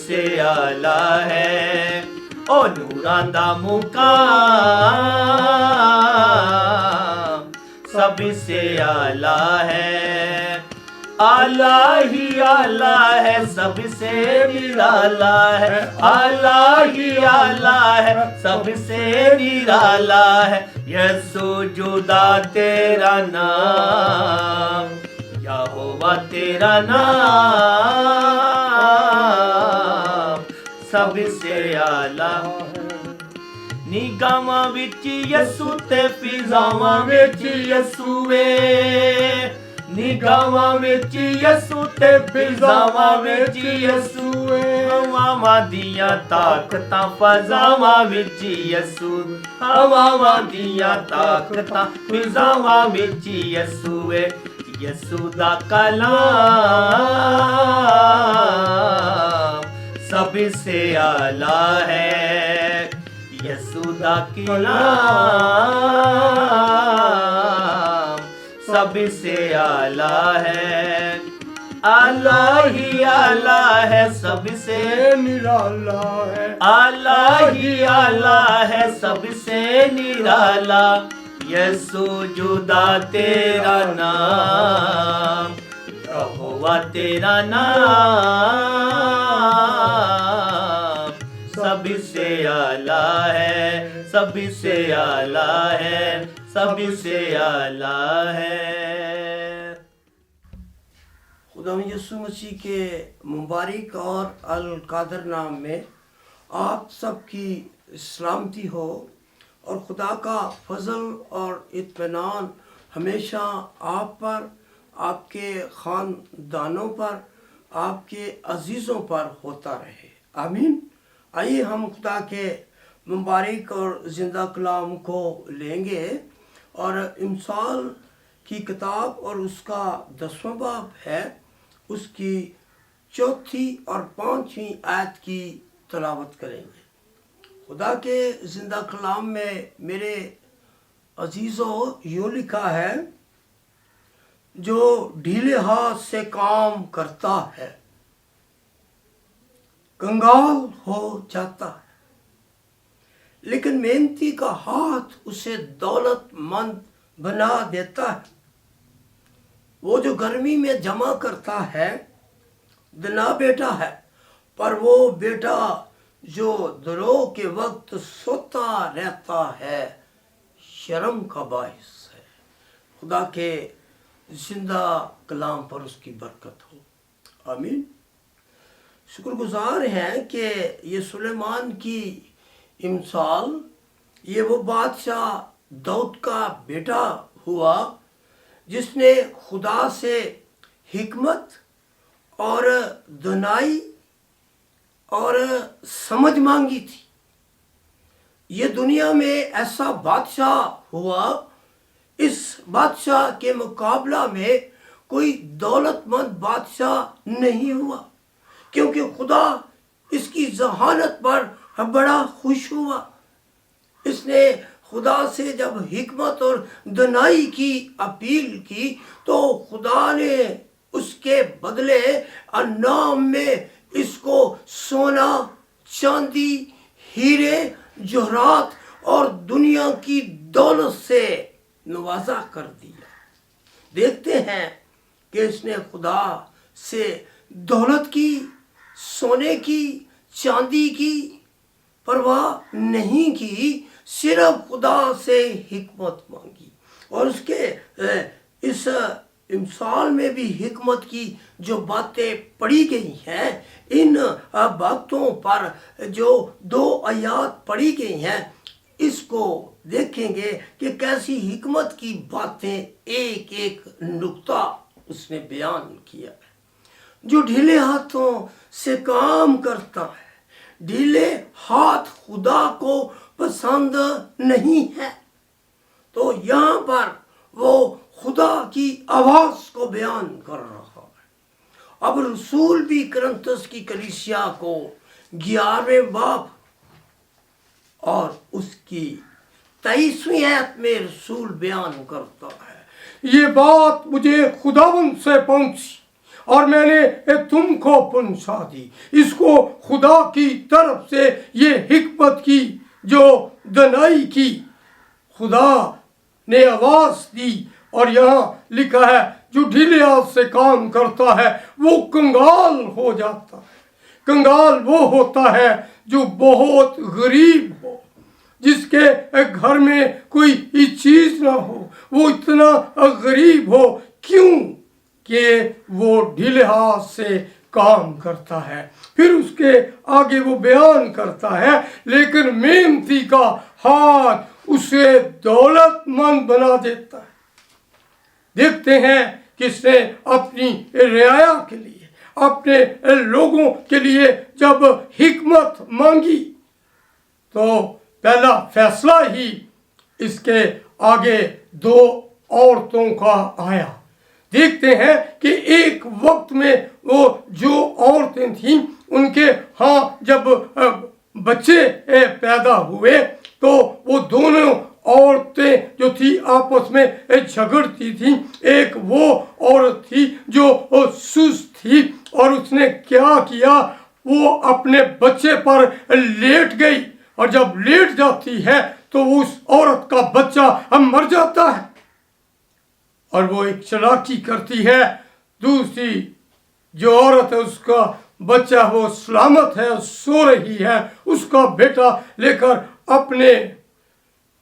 سے آلہ ہے او نوراں دا مقام سب سے آلہ ہے آلہ ہی آلہ ہے سب سے نرالا ہے آلہ ہی آلہ ہے سب سے نرالا ہے یسوع جدا تیرا نام یہوہ تیرا نام سب سے آلہ نگاہاں وچ یسوع تے فضاواں وچ یسوع نگاہاں وچ یسوع تے فضاواں وچ یسوع ہواواں دیاں طاقتاں فضاواں وچ یسوع ہواواں دیاں طاقتاں فضاواں وچ یسوع یسوع دا کلام سب سے اعلیٰ ہے یسوع دا کلام سب سے اعلیٰ ہے اعلیٰ ہی اعلیٰ ہے سب سے نرالا ہے اعلیٰ ہی اعلیٰ ہے سب سے نرالا یسوع جدا تیرا نام یہوہ تیرا نام سب سے اعلیٰ ہے سب سے اعلیٰ ہے سب سے اعلیٰ ہے خدا یسوع مسیح کے مبارک اور القادر نام میں آپ سب کی سلامتی ہو اور خدا کا فضل اور اطمینان ہمیشہ آپ پر آپ کے خاندانوں پر آپ کے عزیزوں پر ہوتا رہے آمین آئیے ہم خدا کے مبارک اور زندہ کلام کو لیں گے اور امثال کی کتاب اور اس کا 10واں باب ہے اس کی 4 اور 5 آیت کی تلاوت کریں گے خدا کے زندہ کلام میں میرے عزیزوں یوں لکھا ہے جو ڈھیلے ہاتھ سے کام کرتا ہے کنگال ہو جاتا ہے لیکن محنتی کا ہاتھ اسے دولت مند بنا دیتا ہے وہ جو گرمی میں جمع کرتا ہے دنا بیٹا ہے پر وہ بیٹا جو درو کے وقت سوتا رہتا ہے شرم کا باعث ہے خدا کے زندہ کلام پر اس کی برکت ہو آمین شکر گزار ہیں کہ یہ سلیمان کی امثال یہ وہ بادشاہ داؤد کا بیٹا ہوا جس نے خدا سے حکمت اور دانائی اور سمجھ مانگی تھی یہ دنیا میں ایسا بادشاہ ہوا اس بادشاہ کے مقابلہ میں کوئی دولت مند بادشاہ نہیں ہوا کیونکہ خدا اس کی ذہانت پر بڑا خوش ہوا اس نے خدا سے جب حکمت اور دانائی کی اپیل کی تو خدا نے اس کے بدلے انعام میں اس کو سونا چاندی ہیرے جوہرات اور دنیا کی دولت سے نوازا کر دیا دیکھتے ہیں کہ اس نے خدا سے دولت کی سونے کی چاندی کی پرواہ نہیں کی صرف خدا سے حکمت مانگی اور اس کے اس امثال میں بھی حکمت کی جو باتیں پڑھی گئی ہیں ان باتوں پر جو 2 آیات پڑھی گئی ہیں اس کو دیکھیں گے کہ کیسی حکمت کی باتیں ایک ایک نقطہ اس نے بیان کیا ہے جو ڈھیلے ہاتھوں سے کام کرتا ہے ڈھیلے ہاتھ خدا کو پسند نہیں ہے تو یہاں پر وہ خدا کی آواز کو بیان کر رہا ہے اب رسول بھی کرنتس کی کلیسیا کو 11ویں باب اور اس کی 23ویں آیت میں رسول بیان کرتا ہے یہ بات مجھے خداوند سے پہنچی اور میں نے تم کو پہنچا دی. اس کو خدا کی طرف سے یہ حکمت کی جو دنائی کی. خدا نے آواز دی اور یہاں لکھا ہے جو ڈھیلے ہاتھ سے کام کرتا ہے وہ کنگال ہو جاتا ہے. کنگال وہ ہوتا ہے جو بہت غریب ہو, جس کے گھر میں کوئی چیز نہ ہو. وہ اتنا غریب ہو کیوں کہ وہ ڈھیلے ہاتھ سے کام کرتا ہے. پھر اس کے آگے وہ بیان کرتا ہے لیکن محنتی کا ہاتھ اسے دولت مند بنا دیتا ہے. دیکھتے ہیں کس نے اپنی رعایا کے لیے, اپنے لوگوں کے لیے جب حکمت مانگی تو پہلا فیصلہ ہی اس کے آگے دو عورتوں کا آیا. دیکھتے ہیں کہ ایک وقت میں وہ جو عورتیں تھیں ان کے ہاں جب بچے پیدا ہوئے تو وہ دونوں عورتیں جو تھی آپس میں جھگڑتی تھیں. ایک وہ عورت تھی جو سست تھی اور اس نے کیا کیا, وہ اپنے بچے پر لیٹ گئی اور جب لیٹ جاتی ہے تو اس عورت کا بچہ مر جاتا ہے. اور وہ ایک چلاکی کرتی ہے. دوسری جو عورت ہے اس کا بچہ وہ سلامت ہے, سو رہی ہے, اس کا بیٹا لے کر اپنے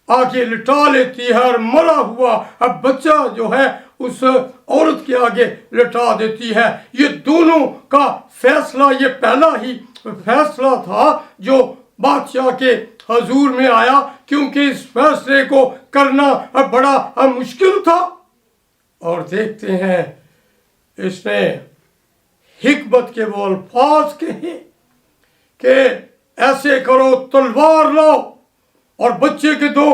آگے لٹا لیتی ہے اور مرا ہوا بچہ جو ہے اس عورت کے آگے لٹا دیتی ہے. یہ دونوں کا فیصلہ یہ پہلا ہی فیصلہ تھا جو بادشاہ کے حضور میں آیا, کیونکہ اس فیصلے کو کرنا بڑا مشکل تھا. اور دیکھتے ہیں اس نے حکمت کے وہ الفاظ کہے کہ ایسے کرو, تلوار لاؤ اور بچے کے دو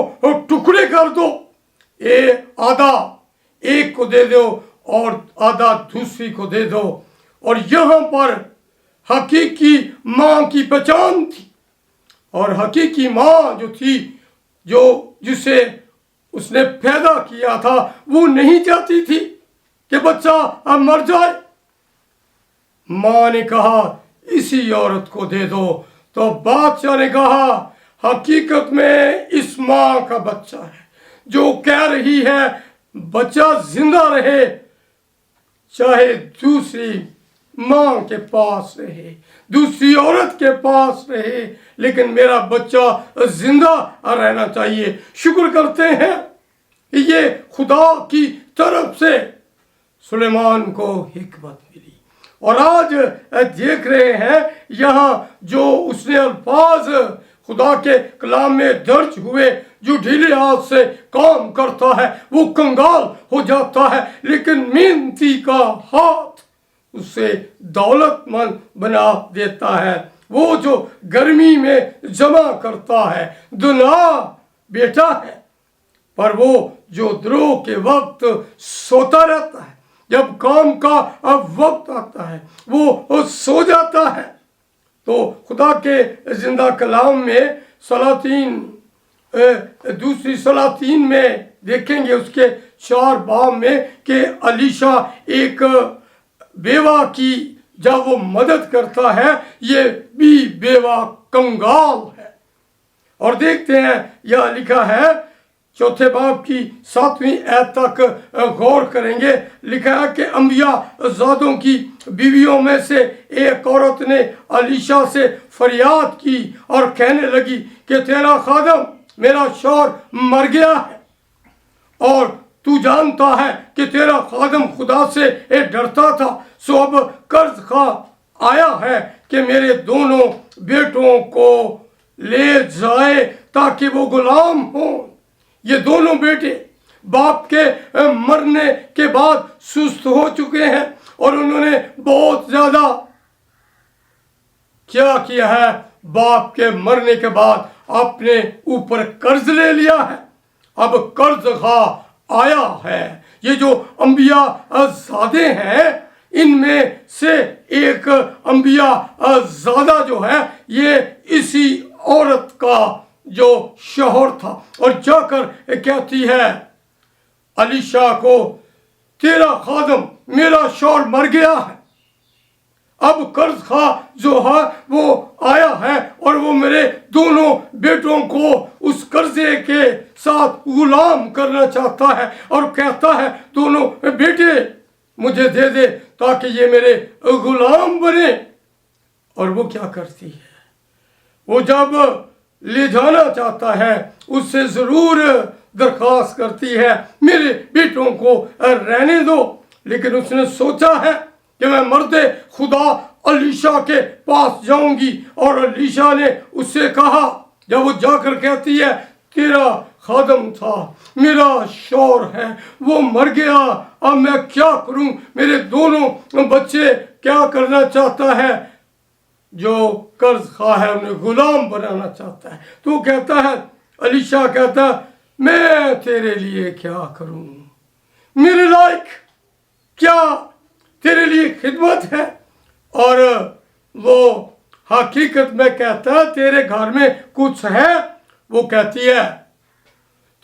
ٹکڑے کر دو, آدھا ایک کو دے دو اور آدھا دوسری کو دے دو. اور یہاں پر حقیقی ماں کی پہچان تھی, اور حقیقی ماں جو تھی جسے اس نے پیدا کیا تھا وہ نہیں چاہتی تھی کہ بچہ مر جائے. ماں نے کہا اسی عورت کو دے دو. تو بادشاہ نے کہا حقیقت میں اس ماں کا بچہ ہے جو کہہ رہی ہے بچہ زندہ رہے چاہے دوسری ماں کے پاس رہے, دوسری عورت کے پاس رہے, لیکن میرا بچہ زندہ رہنا چاہیے. شکر کرتے ہیں یہ خدا کی طرف سے سلیمان کو حکمت ملی. اور آج دیکھ رہے ہیں یہاں جو اس نے الفاظ خدا کے کلام میں درج ہوئے, جو ڈھیلے ہاتھ سے کام کرتا ہے وہ کنگال ہو جاتا ہے, لیکن محنتی کا ہاتھ اسے دولت مند بنا دیتا ہے. وہ جو گرمی میں جمع کرتا ہے دنا بیٹا ہے, پر وہ جو دروہ کے وقت سوتا رہتا ہے, جب کام کا وقت آتا ہے وہ سو جاتا ہے. تو خدا کے زندہ کلام میں دوسری سلاطین میں دیکھیں گے اس کے 4 باب میں کہ الیشا ایک بیوہ کی جب وہ مدد کرتا ہے یہ بھی بیوہ کنگال ہے. اور دیکھتے ہیں یہ لکھا ہے 4 باب کی 7ویں آیت تک غور کریں گے. لکھا ہے کہ انبیاء زادوں کی بیویوں میں سے ایک عورت نے الیشا سے فریاد کی اور کہنے لگی کہ تیرا خادم میرا شوہر مر گیا ہے, اور تو جانتا ہے کہ تیرا خادم خدا سے ڈرتا تھا, سو اب قرض خواہ آیا ہے کہ میرے دونوں بیٹوں کو لے جائے تاکہ وہ غلام ہوں. یہ دونوں بیٹے باپ کے مرنے کے بعد سست ہو چکے ہیں اور انہوں نے بہت زیادہ کیا ہے, باپ کے مرنے کے بعد اپنے اوپر قرض لے لیا ہے. اب قرض خواہ آیا ہے. یہ جو انبیاء زادے ہیں ان میں سے ایک انبیاء زادہ جو ہے یہ اسی عورت کا جو شوہر تھا, اور جا کر کہتی ہے الیشا کو تیرا خادم میرا شوہر مر گیا ہے. اب قرض خواہ جو ہے وہ آیا ہے اور وہ میرے دونوں بیٹوں کو اس قرضے کے ساتھ غلام کرنا چاہتا ہے اور کہتا ہے دونوں بیٹے مجھے دے دے تاکہ یہ میرے غلام بنے۔ اور وہ کیا کرتی ہے، وہ جب لے جانا چاہتا ہے اس سے ضرور درخواست کرتی ہے میرے بیٹوں کو رہنے دو، لیکن اس نے سوچا ہے کہ میں مرد خدا الیشا کے پاس جاؤں گی، اور الیشا نے اس سے کہا جب وہ جا کر کہتی ہے تیرا خادم تھا، میرا شوہر ہے، وہ مر گیا، اب میں کیا کروں، میرے دونوں بچے کیا کرنا چاہتا ہے، جو قرض خواہ ہے انہیں غلام بنانا چاہتا ہے۔ تو وہ کہتا ہے، الیشا کہتا ہے میں تیرے لیے کیا کروں، میرے لائق کیا تیرے لیے خدمت ہے؟ اور وہ حقیقت میں کہتا ہے تیرے گھر میں کچھ ہے؟ وہ کہتی ہے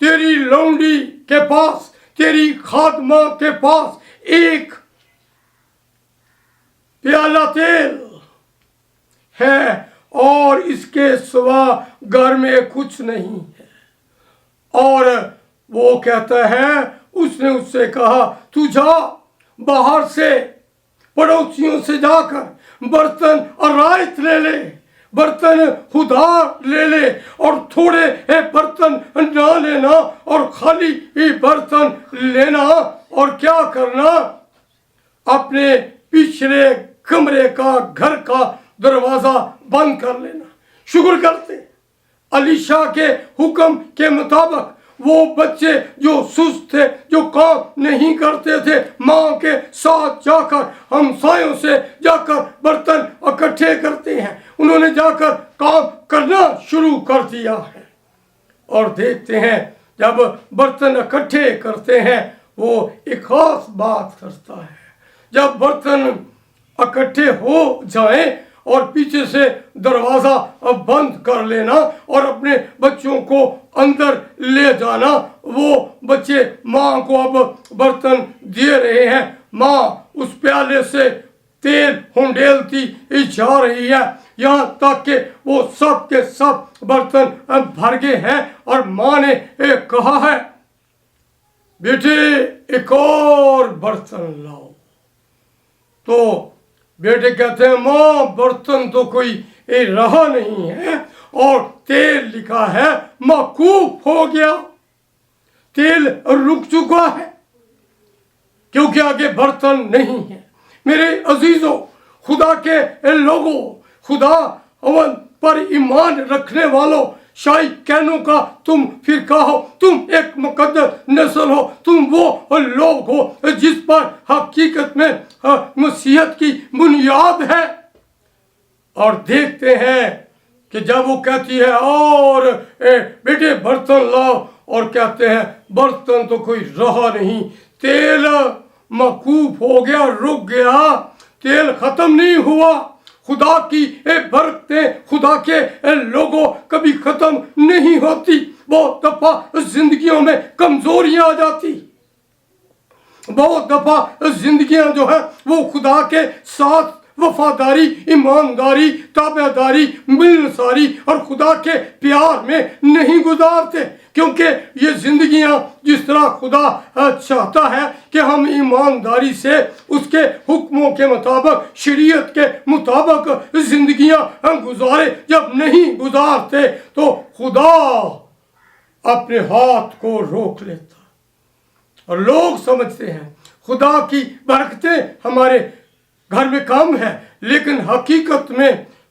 تیری لونڈی کے پاس، تیری خادمہ کے پاس ایک پیالہ تیل ہے اور اس کے سوا گھر میں کچھ نہیں ہے۔ اور وہ کہتا ہے اس نے اس سے کہا تو جا باہر سے پڑوسیوں سے جا کر برتن آرائت لے لے، برتن ادھار لے لے، اور تھوڑے برتن نہ لینا اور خالی ہی برتن لینا، اور کیا کرنا اپنے پچھلے کمرے کا گھر کا دروازہ بند کر لینا۔ شکر کرتے الیشا کے حکم کے مطابق وہ بچے جو سست تھے، جو کام نہیں کرتے تھے، ماں کے ساتھ جا کر ہمسایوں سے جا کر برتن اکٹھے کرتے ہیں، انہوں نے جا کر کام کرنا شروع کر دیا ہے۔ اور دیکھتے ہیں جب برتن اکٹھے کرتے ہیں وہ ایک خاص بات کرتا ہے، جب برتن اکٹھے ہو جائیں اور پیچھے سے دروازہ بند کر لینا اور اپنے بچوں کو اندر لے جانا، وہ بچے ماں کو اب برتن دے رہے ہیں، ماں اس پیالے سے تیل ہنڈیلتی جا رہی ہے یہاں تک کہ وہ سب کے سب برتن بھر گئے ہیں، اور ماں نے کہا ہے بیٹے ایک اور برتن لاؤ۔ تو بیٹے کہتے ہیں ماں برتن تو کوئی رہا نہیں ہے، اور تیل لکھا ہے موقوف ہو گیا، تیل رک چکا ہے کیونکہ آگے برتن نہیں ہے۔ میرے عزیزوں، خدا کے لوگوں، خدا پر ایمان رکھنے والوں، شائقینوں کا تم فرقہ ہو، تم ایک مقدس نسل ہو، تم وہ لوگ ہو جس پر حقیقت میں مسیحیت کی بنیاد ہے۔ اور دیکھتے ہیں کہ جب وہ کہتی ہے اور بیٹے برتن لاؤ، اور کہتے ہیں برتن تو کوئی رہا نہیں، تیل موقوف ہو گیا، رک گیا، تیل ختم نہیں ہوا۔ خدا کی برکتیں خدا کے لوگوں کبھی ختم نہیں ہوتی۔ بہت دفعہ زندگیوں میں کمزوریاں آ جاتی، بہت دفعہ زندگیاں جو ہے وہ خدا کے ساتھ وفاداری، ایمانداری، تابع داری، ملنساری اور خدا کے پیار میں نہیں گزارتے، کیونکہ یہ زندگیاں جس طرح خدا چاہتا ہے کہ ہم ایمانداری سے اس کے حکموں کے مطابق، شریعت کے مطابق زندگیاں گزارے، جب نہیں گزارتے تو خدا اپنے ہاتھ کو روک لیتا۔ اور لوگ سمجھتے ہیں خدا کی برکتیں ہمارے گھر میں کم ہے، لیکن حقیقت میں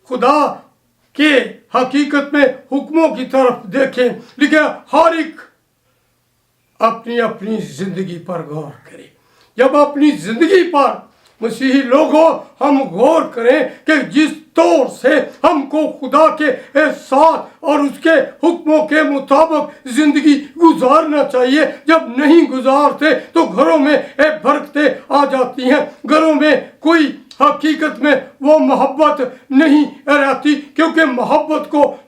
خدا کے حقیقت میں حکموں کی طرف دیکھیں، لیکن ہر ایک اپنی اپنی زندگی پر غور کرے۔ جب اپنی زندگی پر مسیحی لوگوں ہم غور کریں کہ جس طور سے ہم کو خدا کے ساتھ اور اس کے حکموں کے مطابق زندگی گزارنا چاہیے، جب نہیں گزارتے تو گھروں میں برکتیں آ جاتی ہیں، گھروں میں کوئی حقیقت میں وہ محبت نہیں رہتی، کیونکہ محبت کو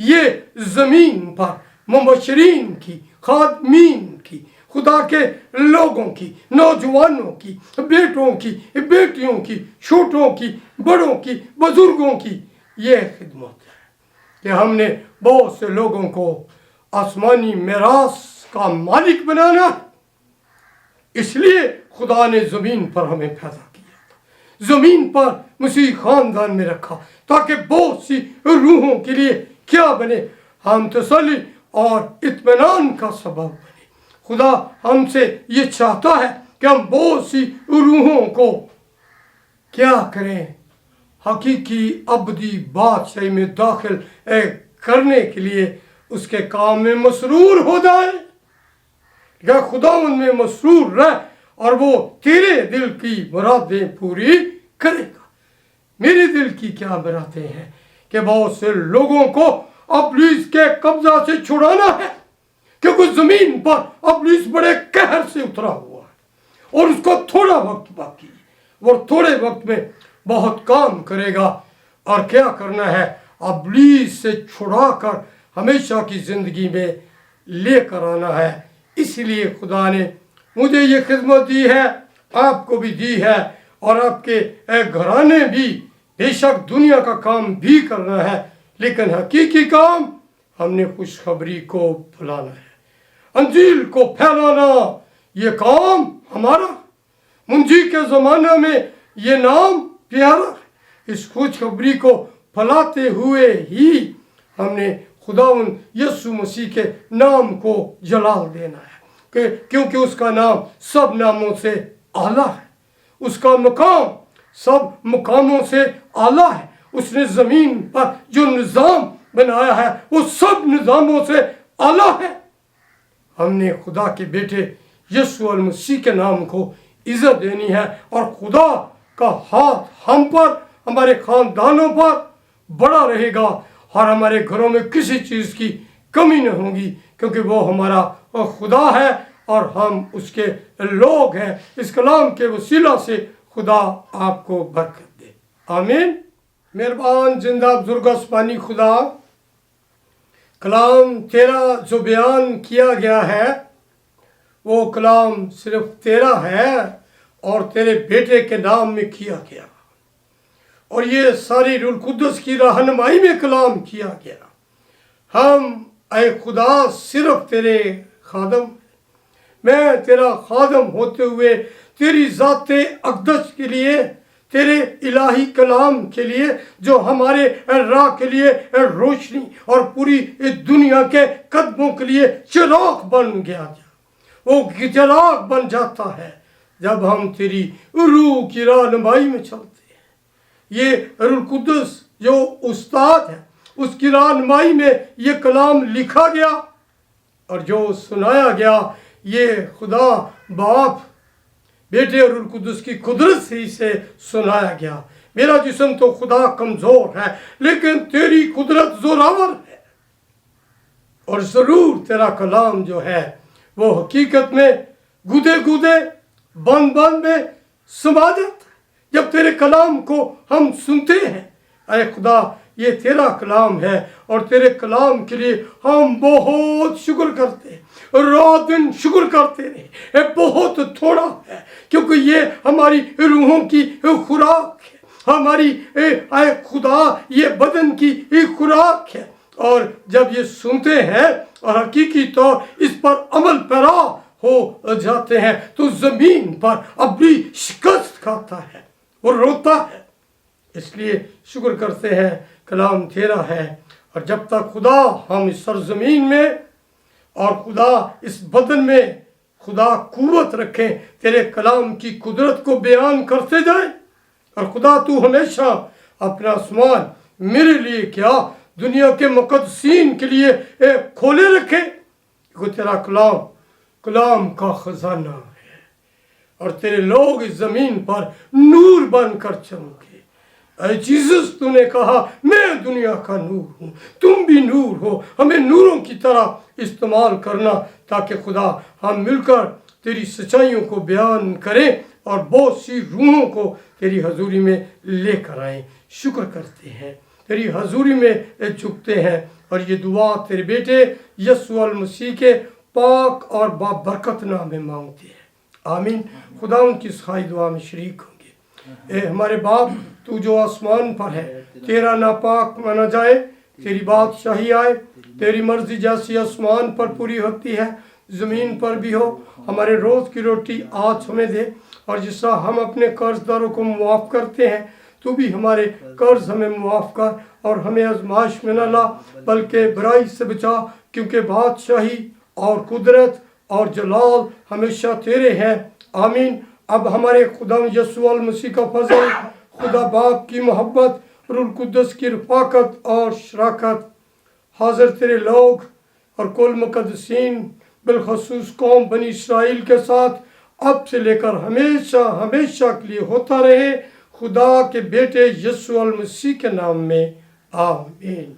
یہ زمین پر مبشرین کی، خادمین کی، خدا کے لوگوں کی، نوجوانوں کی، بیٹوں کی، بیٹیوں کی، چھوٹوں کی، بڑوں کی، بزرگوں کی یہ خدمت ہے کہ ہم نے بہت سے لوگوں کو آسمانی میراث کا مالک بنانا ہے۔ اس لیے خدا نے زمین پر ہمیں پیدا کیا، زمین پر مسیح خاندان میں رکھا تاکہ بہت سی روحوں کے لیے کیا بنے، ہم تسلی اور اطمینان کا سبب بنے۔ خدا ہم سے یہ چاہتا ہے کہ ہم بہت سی روحوں کو کیا کریں، حقیقی ابدی بادشاہی میں داخل کرنے کے لیے اس کے کام میں مسرور ہو جائے۔ کہ خدا ان میں مسرور رہ اور وہ تیرے دل کی مرادیں پوری کرے گا۔ میرے دل کی کیا مرادیں ہیں کہ بہت سے لوگوں کو ابلیس کے قبضہ سے چھڑانا ہے، کیونکہ زمین پر ابلیس بڑے قہر سے اترا ہوا ہے اور اس کو تھوڑا وقت باقی ہے، اور تھوڑے وقت میں بہت کام کرے گا۔ اور کیا کرنا ہے؟ ابلیس سے چھڑا کر ہمیشہ کی زندگی میں لے کر آنا ہے۔ اس لیے خدا نے مجھے یہ خدمت دی ہے، آپ کو بھی دی ہے، اور آپ کے گھرانے بھی بے شک دنیا کا کام بھی کرنا ہے، لیکن حقیقی کام ہم نے خوشخبری کو پھیلانا ہے، انجیل کو پھیلانا، یہ کام ہمارا۔ منجی کے زمانہ میں یہ نام پیارا ہے۔ اس خوشخبری کو پھیلاتے ہوئے ہی ہم نے خداوند یسوع مسیح کے نام کو جلال دینا ہے، کیونکہ اس کا نام سب ناموں سے اعلیٰ ہے، اس کا مقام سب مقاموں سے اعلیٰ ہے۔ اس نے زمین پر جو نظام بنایا ہے وہ سب نظاموں سے اعلیٰ ہے۔ ہم نے خدا کے بیٹے یسوع المسیح کے نام کو عزت دینی ہے، اور خدا کا ہاتھ ہم پر، ہمارے خاندانوں پر بڑا رہے گا، اور ہمارے گھروں میں کسی چیز کی کمی نہ ہوگی، کیونکہ وہ ہمارا خدا ہے اور ہم اس کے لوگ ہیں۔ اس کلام کے وسیلہ سے خدا آپ کو برکت دے، آمین۔ مہربان زندہ بزرگ آسمانی خدا، کلام تیرا جو بیان کیا گیا ہے وہ کلام صرف تیرا ہے اور تیرے بیٹے کے نام میں کیا گیا، اور یہ ساری روح القدس کی رہنمائی میں کلام کیا گیا۔ ہم اے خدا صرف تیرے خادم، میں تیرا خادم ہوتے ہوئے تیری ذات اقدس کے لیے، تیرے الہی کلام کے لیے جو ہمارے راہ کے لیے روشنی اور پوری دنیا کے قدموں کے لیے چراغ بن گیا، وہ چراغ بن جاتا ہے جب ہم تیری روح کی رہنمائی میں چلتے ہیں۔ یہ روح القدس جو استاد ہے، اس کی رہنمائی میں یہ کلام لکھا گیا اور جو سنایا گیا، یہ خدا باپ، بیٹے اور روح القدس کی قدرت سے اسے سنایا گیا۔ میرا جسم تو خدا کمزور ہے، لیکن تیری قدرت زوراور ہے، اور ضرور تیرا کلام جو ہے وہ حقیقت میں گودے گودے بند بند میں سما جاتا ہے جب تیرے کلام کو ہم سنتے ہیں۔ اے خدا، یہ تیرا کلام ہے اور تیرے کلام کے لیے ہم بہت شکر کرتے ہیں، رات دن شکر کرتے رہے۔ یہ بہت تھوڑا ہے کیونکہ یہ ہماری روحوں کی خوراک ہے، ہماری اے خدا یہ بدن کی خوراک ہے، اور جب یہ سنتے ہیں اور حقیقی طور اس پر عمل پیرا ہو جاتے ہیں تو زمین پر اپنی شکست کھاتا ہے اور روتا ہے۔ اس لیے شکر کرتے ہیں کلام تیرا ہے، اور جب تک خدا ہم اس سرزمین میں اور خدا اس بدن میں خدا قوت رکھیں، تیرے کلام کی قدرت کو بیان کرتے جائیں، اور خدا تو ہمیشہ اپنا آسمان میرے لیے کیا دنیا کے مقدسین کے لیے کھولے رکھے، کیونکہ تیرا کلام کا خزانہ ہے، اور تیرے لوگ اس زمین پر نور بن کر چمکے۔ اے جیسس، تو نے کہا میں دنیا کا نور ہوں، تم بھی نور ہو، ہمیں نوروں کی طرح استعمال کرنا تاکہ خدا ہم مل کر تیری سچائیوں کو بیان کریں اور بہت سی روحوں کو تیری حضوری میں لے کر آئیں۔ شکر کرتے ہیں، تیری حضوری میں جھکتے ہیں اور یہ دعا تیرے بیٹے یسوع المسیح کے پاک اور بابرکت نام میں مانگتے ہیں، آمین۔ خدا ان کی سخائی دعا میں شریک ہوں گے۔ اے ہمارے باپ، تو جو آسمان پر ہے، تیرا ناپاک مانا جائے، تیری بادشاہی آئے، تیری مرضی جیسی آسمان پر پوری ہوتی ہے زمین پر بھی ہو۔ ہمارے روز کی روٹی آج ہمیں دے، اور جس طرح ہم اپنے قرض داروں کو معاف کرتے ہیں، تو بھی ہمارے قرض ہمیں معاف کر، اور ہمیں آزمائش میں نہ لا بلکہ برائی سے بچا، کیونکہ بادشاہی اور قدرت اور جلال ہمیشہ تیرے ہیں، آمین۔ اب ہمارے خدا یسوع المسیح کا فضل، خدا باپ کی محبت، روح القدس کی رفاقت اور شراکت حاضر تیرے لوگ اور کل مقدسین بالخصوص قوم بنی اسرائیل کے ساتھ اب سے لے کر ہمیشہ ہمیشہ کے لیے ہوتا رہے، خدا کے بیٹے یسوع المسیح کے نام میں، آمین۔